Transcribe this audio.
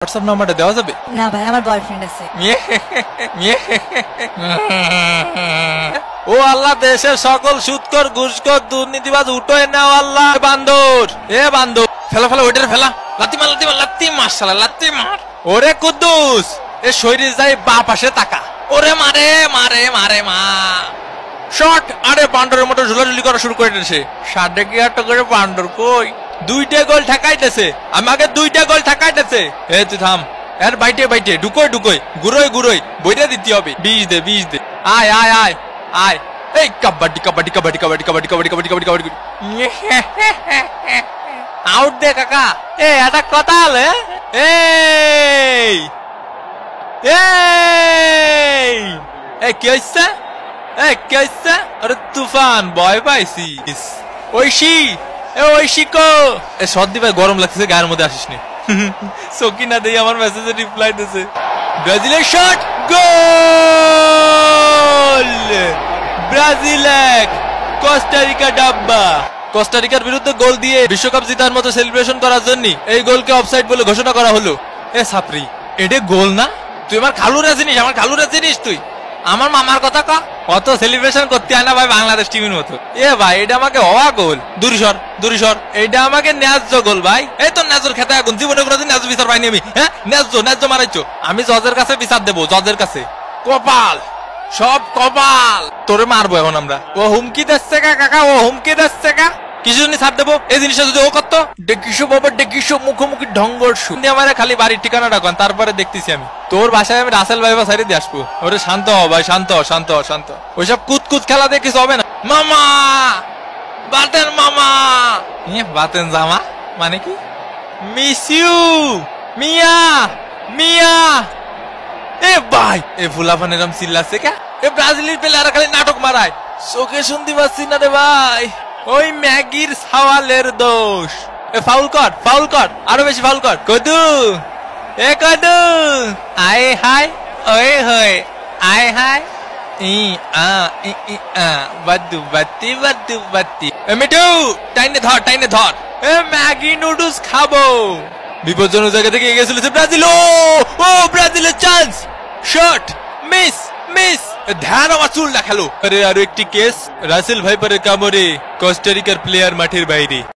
WhatsApp নাম্বারটা দেওয়া যাবে? না ভাই, আমার বয়ফ্রেন্ড আছে। ও আল্লাহ, দেশের সকল সুদখোর ঘুষখোর দুর্নীতিবাজ উঠোয় নাও আল্লাহ। বান্দর, এ বান্দর, ফেলা ফেলা ওইটার ফেলা, লাত্তি মার লাত্তি মার লাত্তি মার শালা, লাত্তি মার। ওরে কুদ্দুস, এ শরীর যাই বা পাশে তাকা। ওরে মারে মারে মারে মা শট। আরে বান্দরের মতো ঝুলাঝুলি করা শুরু করে দিয়েছে। 8.5 করে বান্দর কই? 2টা গোল ঠেকাইতেছে আমাকে, 2টা গোল ঠেকাইতেছে। এ তুই থাম, এর বাইটে বাইটে ঢুকোই ঢুকোই গুরোই গুরোই বইটা দিতে হবে। 20 দে 20 দে। আয় আয় আয় আয়। এই কাবাডি কাবাডি কাবাডি কাবাডি কাবাডি কাবাডি কাবাডি কাবাডি কাবাডি। আউট দে কাকা। এ এটা কথা হলে এই এই এই কি হইছে? এই কি হইছে? আরে তুফান, ভয় পাইছিস? ঐশী, এ ঐশী কো? এ সর্দি ভাই, গরম লাগতেছে, গায়ের মধ্যে আসিস নি। সকিনা দেই আমার মেসেজে রিপ্লাই দিতেছে। ব্রাজিলের শট, গোল! ব্রাজিল 1, কোস্টারিকা ডাব্বা। কোস্টারিকার বিরুদ্ধে গোল দিয়ে বিশ্বকাপ জেতার মতো সেলিব্রেশন করার জন্য এই গোলকে অফসাইড বলে ঘোষণা করা হলো। এ সাপরি, এটা গোল না? তুই আমার খালুরা চিনিস? আমার খালুরা চিনিস তুই? আমার মামার কথা কা, অত সেলিব্রেশন করতে হয় না ভাই বাংলাদেশ টিমের মতো। এ ভাই, এটা আমাকে হওয়া গোল। দুরিশর দুরিশর, এটা আমাকে ন্যায্য গোল ভাই। এই তো ন্যায্যর খেতে এখন জীবনে কোনোদিন ন্যায্য বিচার পাইনি আমি। হ্যাঁ, ন্যায্য ন্যায্য মারাইছো। আমি জজের কাছে বিচার দেবো, জজের কাছে। কপাল, সব কপাল। তোরে মারবো এখন আমরা। ও হুমকি দিচ্ছে কা কাকা, ও হুমকি দিচ্ছে কা। কিছু জন্য ছাড় দেবো এই জিনিসটা যদি ও করতো। ডেকিসো বাবা ডেকিসো, মুখোমুখি ঢঙ্গর শু। আমার খালি বাড়ির ঠিকানা রাখবেন, তারপরে দেখতেছি আমি। তোর বাসায় আমি রাসেল ভাই সাইডে দিয়ে আসবো। ওরে শান্ত হ ভাই, শান্ত শান্ত শান্ত। ওইসব কুতকুত খেলা দিয়ে কিছু হবে না। মামা, বাতেন মামা। বাতেন জামা মানে কি? মিস ইউ মিয়া মিয়া। এ ভাই, এ ফুলাফান এরম চিল্লাচ্ছে কে? এ ব্রাজিলের প্লেয়াররা খালি নাটক মারায়, চোখে শুনতে পাচ্ছি না রে ভাই। ওই ম্যাগির সাওয়ালের দোষ। এ ফাউল কর, ফাউল কর, আরো বেশি ফাউল কর। কদু, এ কদু, আয় হাই, ওই হই, আয় হাই, ই আ ই ই আ, বাদু বাতি বাদু বাতি। এ মিঠু, টাইনে ধর, টাইনে ধর। এ ম্যাগি নুডলস খাবো। বিপজ্জনক জায়গা থেকে এগিয়ে চলেছে ব্রাজিল। ও ব্রাজিলের চান্স। Shot, miss miss. ধ্যান, আমার চুল দেখালো। আরে আরো একটি কেস, রাসেল ভাইপারের কামড়ে কোস্টারিকার প্লেয়ার মাঠের বাইরে।